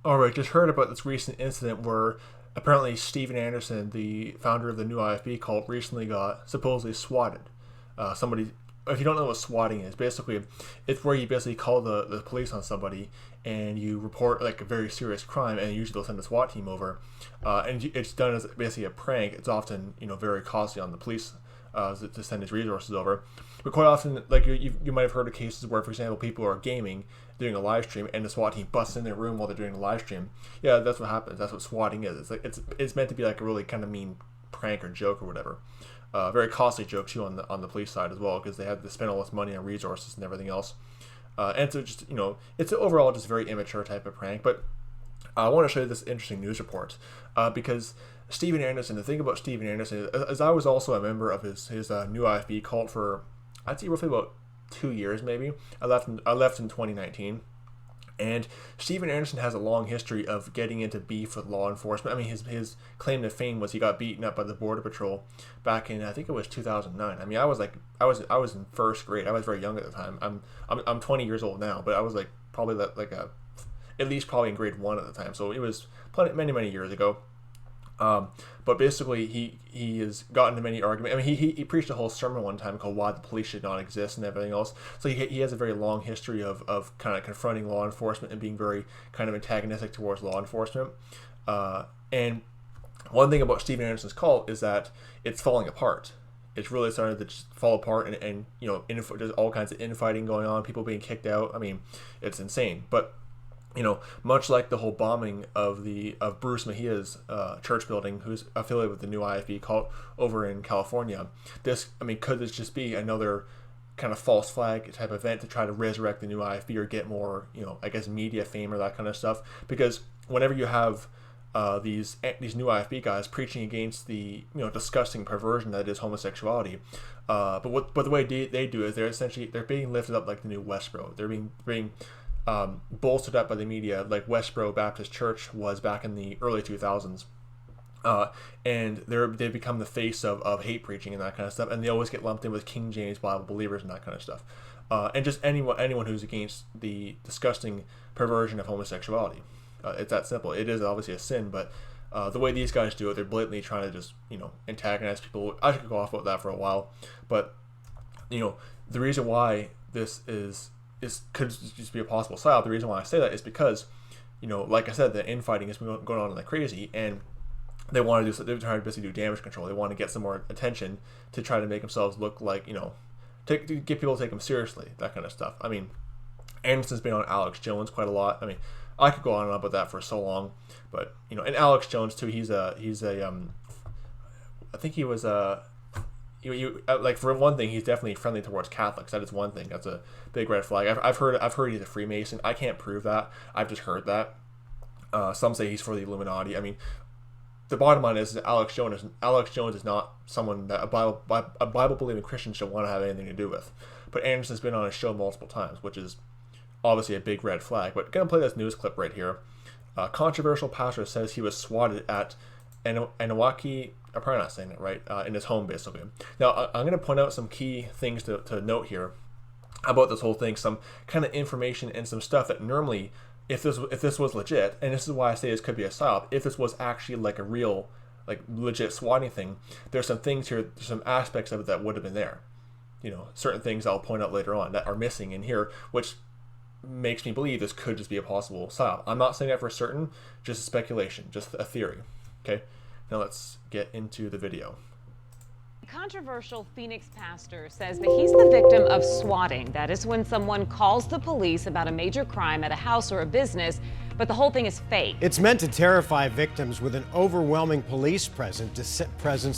All right, just heard about this recent incident where apparently Steven Anderson, the founder of the new IFB cult, recently got supposedly swatted. Somebody, if you don't know what swatting is, basically it's where you basically call the police on somebody and you report like a very serious crime, and usually they'll send a SWAT team over, and it's done as basically a prank. It's often very costly on the police to send his resources over. But quite often, like you might have heard of cases where, for example, people are gaming, doing a live stream, and the SWAT team busts in their room while they're doing a live stream. Yeah, that's what happens. That's what swatting is. It's like it's meant to be like a really kind of mean prank or joke or whatever. Very costly joke too on the police side as well, because they have to spend all this money on resources and everything else. And so just it's overall just a very immature type of prank. But I want to show you this interesting news report because Steven Anderson. The thing about Steven Anderson is I was also a member of his new IFB cult for, I'd say, roughly about 2 years maybe. I left in 2019. And Steven Anderson has a long history of getting into beef with law enforcement. I mean, his claim to fame was he got beaten up by the Border Patrol back in, I think it was 2009. I mean, I was in first grade. I was very young at the time. I'm 20 years old now, but I was like probably at least probably in grade 1 at the time. So it was many years ago. But basically, he has gotten into many arguments. I mean, he preached a whole sermon one time called "Why the Police Should Not Exist" and everything else. So he has a very long history of kind of confronting law enforcement and being very kind of antagonistic towards law enforcement. And one thing about Steven Anderson's cult is that it's falling apart. It's really starting to just fall apart, and there's all kinds of infighting going on, people being kicked out. I mean, it's insane. But much like the whole bombing of Bruce Mejia's church building, who's affiliated with the new IFB cult over in California, could this just be another kind of false flag type event to try to resurrect the new IFB or get more, I guess, media fame or that kind of stuff? Because whenever you have these new IFB guys preaching against the disgusting perversion that is homosexuality, but the way they do is they're being lifted up like the new Westboro. They're being bolstered up by the media like Westboro Baptist Church was back in the early 2000s. And they've become the face of hate preaching and that kind of stuff, and they always get lumped in with King James Bible believers and that kind of stuff. And just anyone who's against the disgusting perversion of homosexuality. It's that simple. It is obviously a sin, but the way these guys do it, they're blatantly trying to just antagonize people. I could go off about that for a while, but the reason why this could just be a possible psyop. The reason why I say that is because, like I said, the infighting has been going on like crazy, and they want to do. They're trying to basically do damage control. They want to get some more attention to try to make themselves look like to get people to take them seriously. That kind of stuff. I mean, Anderson's been on Alex Jones quite a lot. I mean, I could go on and on about that for so long, but and Alex Jones too. He's a I think he was a. Like, for one thing, he's definitely friendly towards Catholics. That is one thing. That's a big red flag. I've heard he's a Freemason. I can't prove that. I've just heard that. Some say he's for the Illuminati. I mean, the bottom line is that Alex Jones is not someone that a Bible believing Christian should want to have anything to do with. But Anderson's been on his show multiple times, which is obviously a big red flag. But gonna play this news clip right here. Controversial pastor says he was swatted at Anawaki. I'm probably not saying it right, in his home, basically. Now, I'm going to point out some key things to note here about this whole thing, some kind of information and some stuff that normally, if this was legit, and this is why I say this could be a psyop, if this was actually like a real, like legit swatting thing, there's some things here, there's some aspects of it that would have been there. Certain things I'll point out later on that are missing in here, which makes me believe this could just be a possible psyop. I'm not saying that for certain, just a speculation, just a theory. Okay? Now let's get into the video. A controversial Phoenix pastor says that he's the victim of swatting. That is when someone calls the police about a major crime at a house or a business, but the whole thing is fake. It's meant to terrify victims with an overwhelming police presence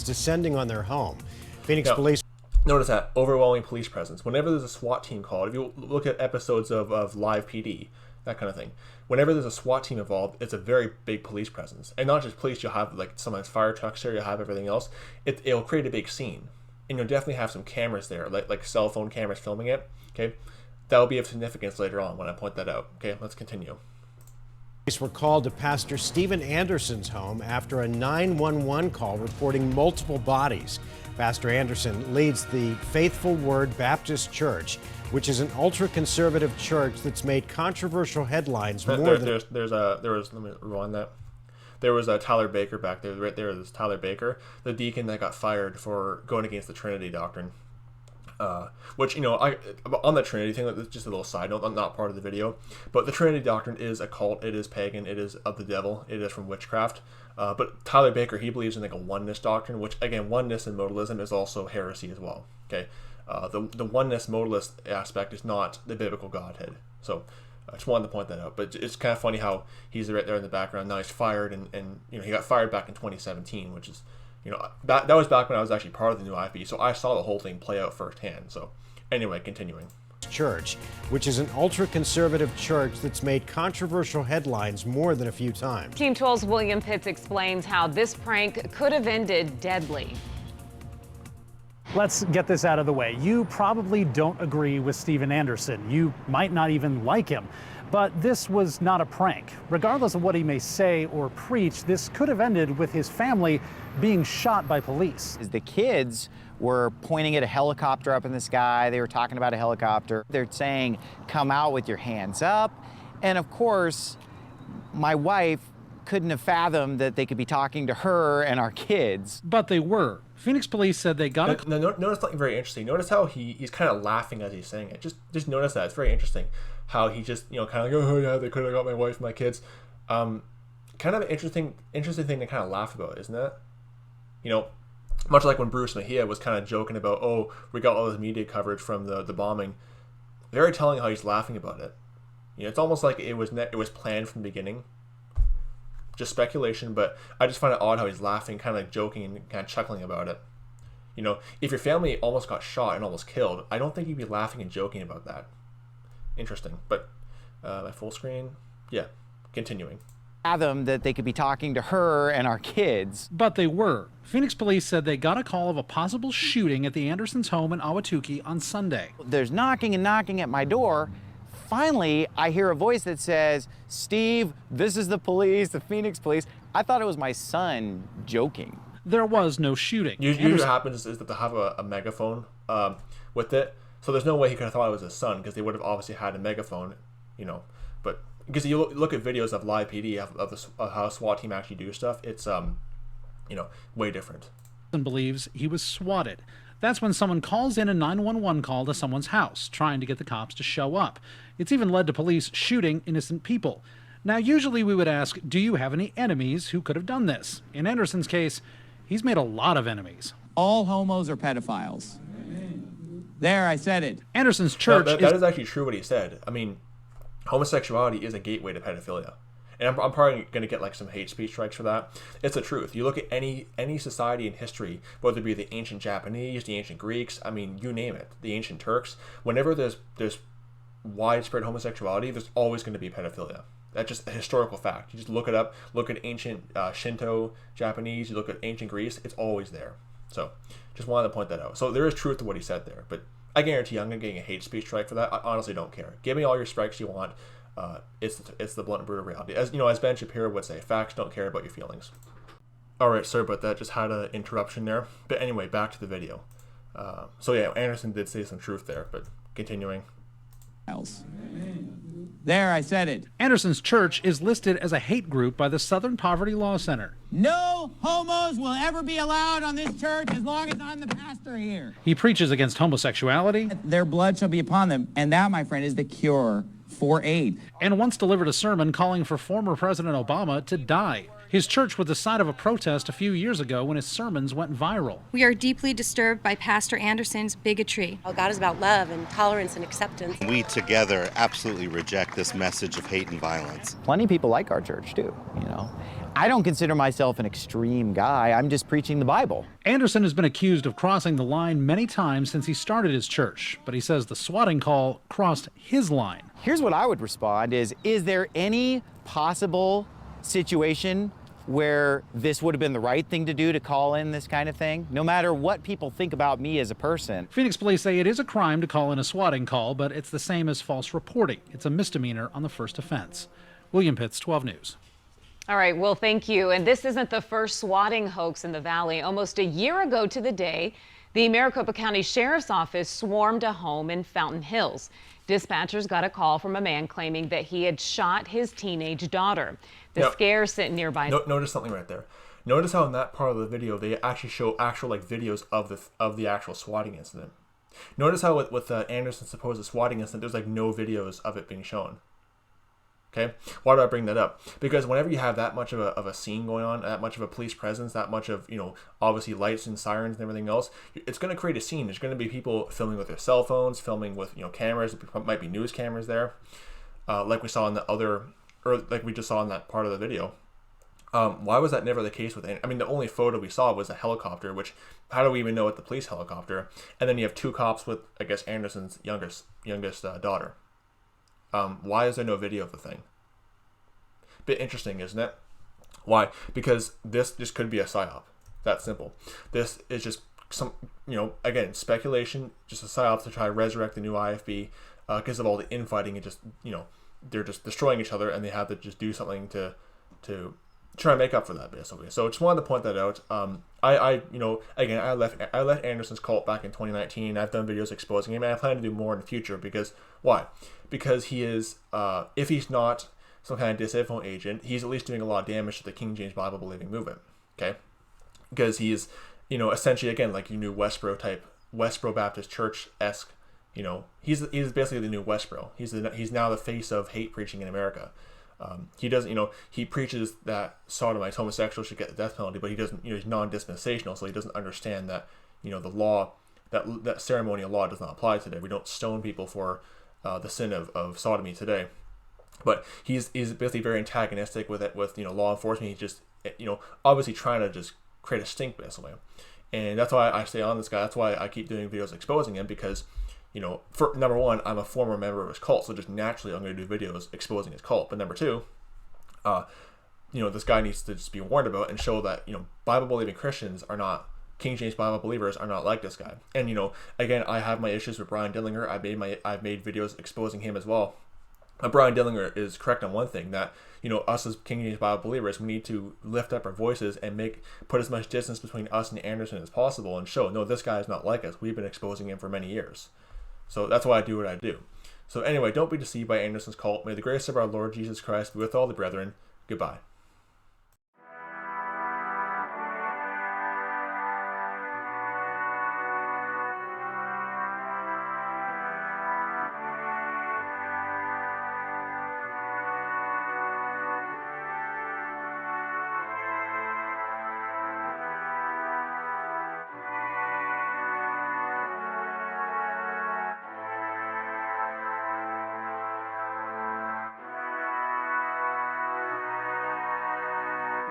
descending on their home. Phoenix police. Notice that, overwhelming police presence. Whenever there's a SWAT team called, if you look at episodes of Live PD, that kind of thing, whenever there's a SWAT team involved, it's a very big police presence. And not just police, you'll have like sometimes fire trucks there, you'll have everything else. It'll create a big scene. And you'll definitely have some cameras there, like cell phone cameras filming it. Okay, that'll be of significance later on when I point that out. Okay, let's continue. Police were called to Pastor Steven Anderson's home after a 911 call reporting multiple bodies. Pastor Anderson leads the Faithful Word Baptist Church, which is an ultra-conservative church that's made controversial headlines more than... Let me rewind that. There was a Tyler Baker back there. Right there is Tyler Baker, the deacon that got fired for going against the Trinity doctrine. Which, you know, on the Trinity thing, that's just a little side note, not part of the video, but the Trinity doctrine is a cult, it is pagan, it is of the devil, it is from witchcraft. But Tyler Baker, he believes in like a oneness doctrine, which again, oneness and modalism is also heresy as well. Okay, the oneness modalist aspect is not the biblical Godhead. So I just wanted to point that out. But it's kind of funny how he's right there in the background. Now he's fired, and you know, he got fired back in 2017, which is, you know, that was back when I was actually part of the new IFB, so I saw the whole thing play out firsthand. So anyway, continuing. Church, which is an ultra-conservative church that's made controversial headlines more than a few times. Team 12's William Pitts explains how this prank could have ended deadly. Let's get this out of the way. You probably don't agree with Steven Anderson. You might not even like him. But this was not a prank. Regardless of what he may say or preach, this could have ended with his family being shot by police. The kids were pointing at a helicopter up in the sky. They were talking about a helicopter. They're saying, "Come out with your hands up." And of course, my wife couldn't have fathomed that they could be talking to her and our kids. But they were. Phoenix police said they got it. Notice something very interesting. Notice how he's kind of laughing as he's saying it. Just notice that. It's very interesting how he just, you know, kind of like, oh yeah, they could have got my wife and my kids. Kind of an interesting thing to kind of laugh about, isn't it? You know, much like when Bruce Mejia was kind of joking about, oh, we got all this media coverage from the bombing. Very telling how he's laughing about it. You know, it's almost like it was planned from the beginning. Just speculation, but I just find it odd how he's laughing, kind of like joking and kind of chuckling about it. You know, if your family almost got shot and almost killed, I don't think you'd be laughing and joking about that. Interesting, but my full screen, yeah, continuing. Fathom that they could be talking to her and our kids. But they were. Phoenix police said they got a call of a possible shooting at the Andersons' home in Ahwatukee on Sunday. There's knocking and knocking at my door. Finally, I hear a voice that says, "Steve, this is the police, the Phoenix police." I thought it was my son joking. There was no shooting. Usually what happens is that they have a megaphone with it. So there's no way he could have thought it was his son, because they would have obviously had a megaphone, you know. But because you look at videos of live PD of how a SWAT team actually do stuff, it's you know, way different. And believes he was swatted. That's when someone calls in a 911 call to someone's house, trying to get the cops to show up. It's even led to police shooting innocent people. Now, usually we would ask, do you have any enemies who could have done this? In Anderson's case, he's made a lot of enemies. All homos are pedophiles. There, I said it. Anderson's church that is actually true what he said. I mean, homosexuality is a gateway to pedophilia. And I'm probably going to get like some hate speech strikes for that. It's the truth. You look at any society in history, whether it be the ancient Japanese, the ancient Greeks, I mean, you name it, the ancient Turks, whenever there's widespread homosexuality, there's always going to be pedophilia. That's just a historical fact. You just look it up, look at ancient Shinto Japanese, you look at ancient Greece, it's always there. So just wanted to point that out. So there is truth to what he said there, but I guarantee you I'm going to get a hate speech strike for that. I honestly don't care. Give me all your strikes you want. It's the blunt and brutal reality. As you know, as Ben Shapiro would say, facts don't care about your feelings. Alright, sorry about that. Just had an interruption there. But anyway, back to the video. So yeah, Anderson did say some truth there, but continuing. There, I said it. Anderson's church is listed as a hate group by the Southern Poverty Law Center. No homos will ever be allowed on this church as long as I'm the pastor here. He preaches against homosexuality. Their blood shall be upon them, and that, my friend, is the cure for AIDS. And once delivered a sermon calling for former President Obama to die. His church was the site of a protest a few years ago when his sermons went viral. We are deeply disturbed by Pastor Anderson's bigotry. God is about love and tolerance and acceptance. We together absolutely reject this message of hate and violence. Plenty of people like our church too, you know. I don't consider myself an extreme guy. I'm just preaching the Bible. Anderson has been accused of crossing the line many times since he started his church, but he says the swatting call crossed his line. Here's what I would respond is there any possible situation where this would have been the right thing to do to call in this kind of thing, no matter what people think about me as a person? Phoenix police say it is a crime to call in a swatting call, but it's the same as false reporting. It's a misdemeanor on the first offense. William Pitts, 12 News. All right, well, thank you. And this isn't the first swatting hoax in the Valley. Almost a year ago to the day, the Maricopa County Sheriff's Office swarmed a home in Fountain Hills. Dispatchers got a call from a man claiming that he had shot his teenage daughter. The scare sent nearby. Notice something right there. Notice how in that part of the video they actually show actual videos of the actual swatting incident. Notice how with Anderson's supposed swatting incident, there's no videos of it being shown. Okay, why do I bring that up? Because whenever you have that much of a scene going on, that much of a police presence, that much of obviously lights and sirens and everything else, it's going to create a scene. There's going to be people filming with their cell phones, filming with cameras. There might be news cameras there, like we saw in like we just saw in that part of the video. Why was that never the case with? I mean, the only photo we saw was a helicopter. Which, how do we even know it's the police helicopter? And then you have two cops with, I guess, Anderson's youngest daughter. Why is there no video of the thing? Bit interesting, isn't it? Why? Because this just could be a psyop. That simple. This is just some, again, speculation, just a psyop to try to resurrect the new IFB because of all the infighting and just, they're just destroying each other and they have to just do something to try and make up for that, basically. So just wanted to point that out. Again, I left Anderson's cult back in 2019. I've done videos exposing him, and I plan to do more in the future. Because why? Because he is, if he's not some kind of disinfo agent, he's at least doing a lot of damage to the King James Bible believing movement. Okay, because he's, essentially, again, like your new Westboro Baptist Church-esque. He's basically the new Westboro. He's now the face of hate preaching in America. He doesn't, he preaches that sodomites, homosexuals should get the death penalty, but he doesn't, he's non-dispensational, so he doesn't understand that, the law, that ceremonial law does not apply today. We don't stone people for the sin of sodomy today. But he's basically very antagonistic with it, with law enforcement. He's just obviously trying to just create a stink, basically. And that's why I stay on this guy. That's why I keep doing videos exposing him, because for number one, I'm a former member of his cult, so just naturally I'm going to do videos exposing his cult. But number two, this guy needs to just be warned about and show that Bible believing Christians are not, King James Bible believers are not like this guy. And again, I have my issues with Brian Dillinger. I've made videos exposing him as well. Brian Dillinger is correct on one thing, that us as King James Bible believers, we need to lift up our voices and put as much distance between us and Anderson as possible and show, no, this guy is not like us. We've been exposing him for many years. So that's why I do what I do. So anyway, don't be deceived by Anderson's cult. May the grace of our Lord Jesus Christ be with all the brethren. Goodbye.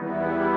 you.